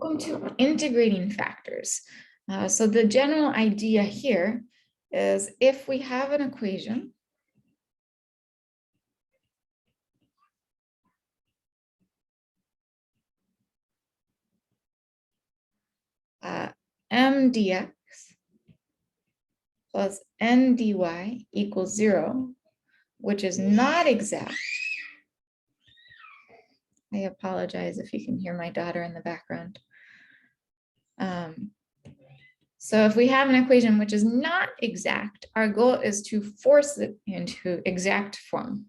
Welcome to integrating factors. So the general idea here is if we have an equation m dx plus n dy equals 0, which is not exact. I apologize if you can hear my daughter in the background. So if we have an equation which is not exact, our goal is to force it into exact form.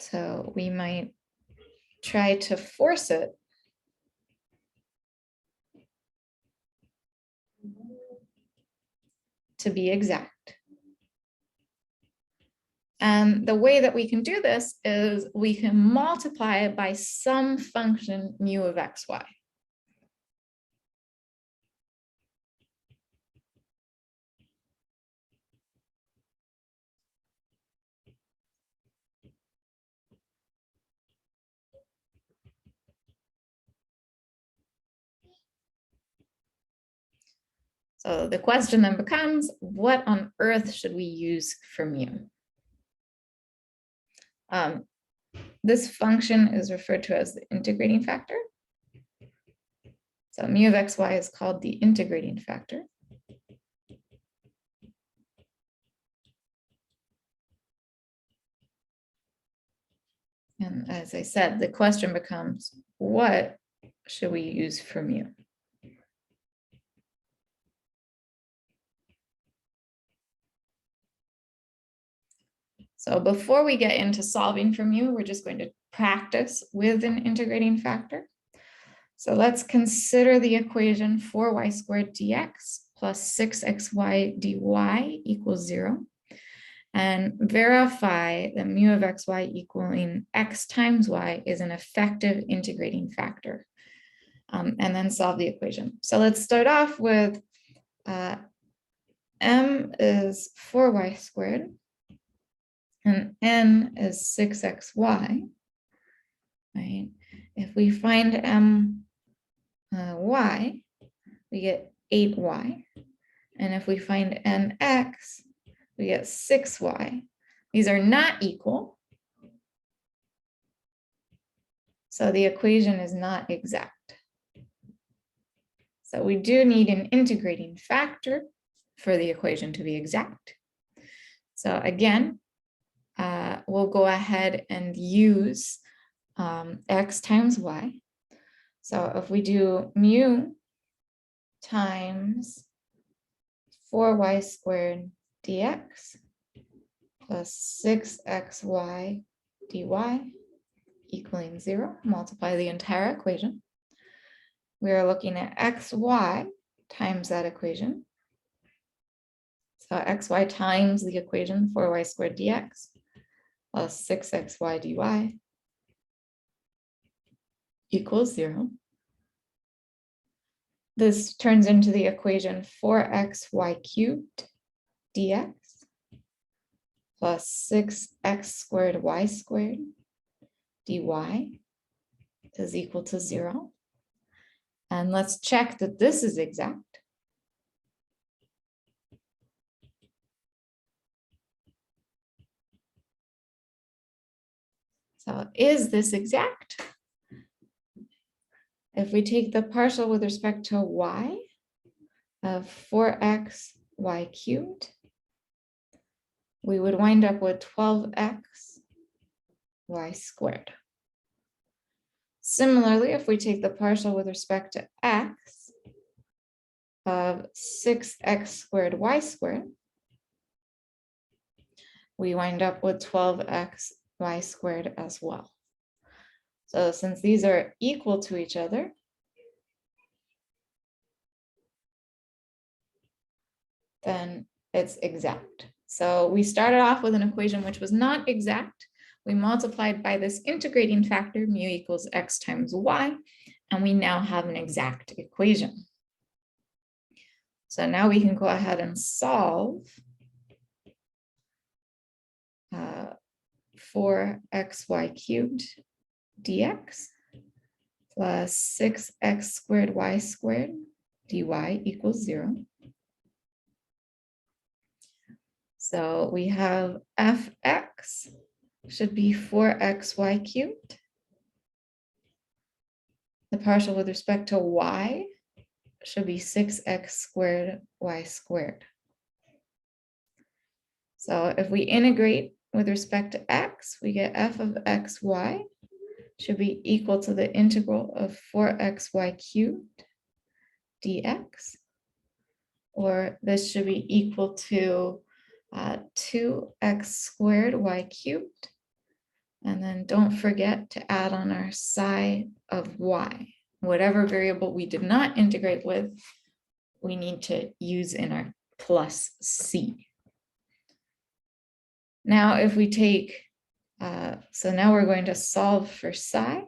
So we might try to force it to be exact. And the way that we can do this is we can multiply it by some function mu of xy. So the question then becomes, what on earth should we use for mu? This function is referred to as the integrating factor. So mu of xy is called the integrating factor. And as I said, the question becomes, what should we use for mu? So before we get into solving for mu, we're just going to practice with an integrating factor. So let's consider the equation 4y squared dx plus 6xy dy equals 0. And verify that mu of xy equaling x times y is an effective integrating factor. And then solve the equation. So let's start off with m is 4y squared. And n is 6xy, right? If we find y, we get 8y. And if we find nx, we get 6y. These are not equal. So the equation is not exact. So we do need an integrating factor for the equation to be exact. So again, we'll go ahead and use x times y. So if we do mu times 4y squared dx plus 6xy dy equaling 0, multiply the entire equation. We are looking at xy times that equation. So xy times the equation 4y squared dx plus 6xy dy equals 0. This turns into the equation 4xy cubed dx plus 6x squared y squared dy is equal to 0. And let's check that this is exact. So is this exact? If we take the partial with respect to y of 4x y cubed, we would wind up with 12x y squared. Similarly, if we take the partial with respect to x of 6x squared y squared, we wind up with 12x y squared as well. So since these are equal to each other, then it's exact. So we started off with an equation which was not exact. We multiplied by this integrating factor, mu equals x times y, and we now have an exact equation. So now we can go ahead and solve 4xy cubed dx plus 6x squared y squared dy equals 0. So we have fx should be 4xy cubed. The partial with respect to y should be 6x squared y squared. So if we integrate with respect to x, we get f of xy should be equal to the integral of 4xy cubed dx, or this should be equal to 2x squared y cubed. And then don't forget to add on our psi of y. Whatever variable we did not integrate with, we need to use in our plus c. Now, if we take, so now we're going to solve for psi.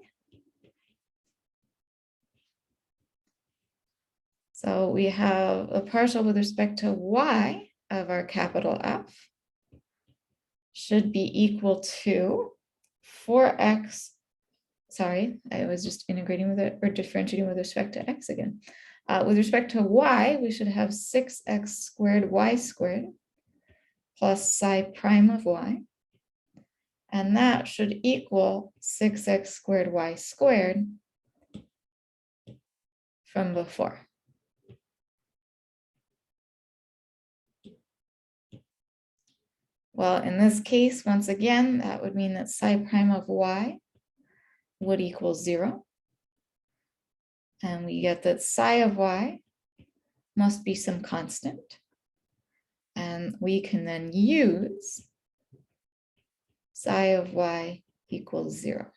So we have a partial with respect to y of our capital F should be equal to 4x, sorry, I was just integrating with it or differentiating with respect to x again. With respect to y, we should have 6x squared y squared plus psi prime of y. And that should equal 6x squared y squared from before. Well, in this case, once again, that would mean that psi prime of y would equal 0. And we get that psi of y must be some constant. And we can then use psi of y equals 0.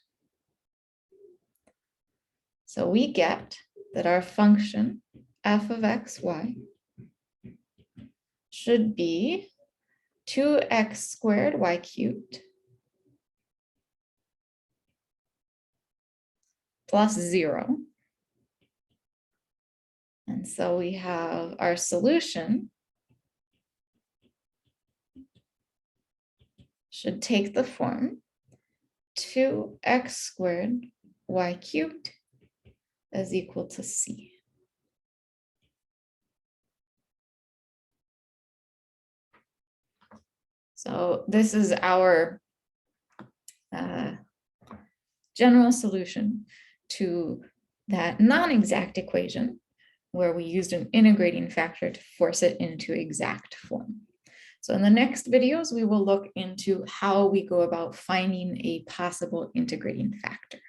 So we get that our function f of xy should be 2x squared y cubed plus 0. And so we have our solution should take the form 2x squared y cubed is equal to c. So this is our general solution to that non-exact equation where we used an integrating factor to force it into exact form. So in the next videos, we will look into how we go about finding a possible integrating factor.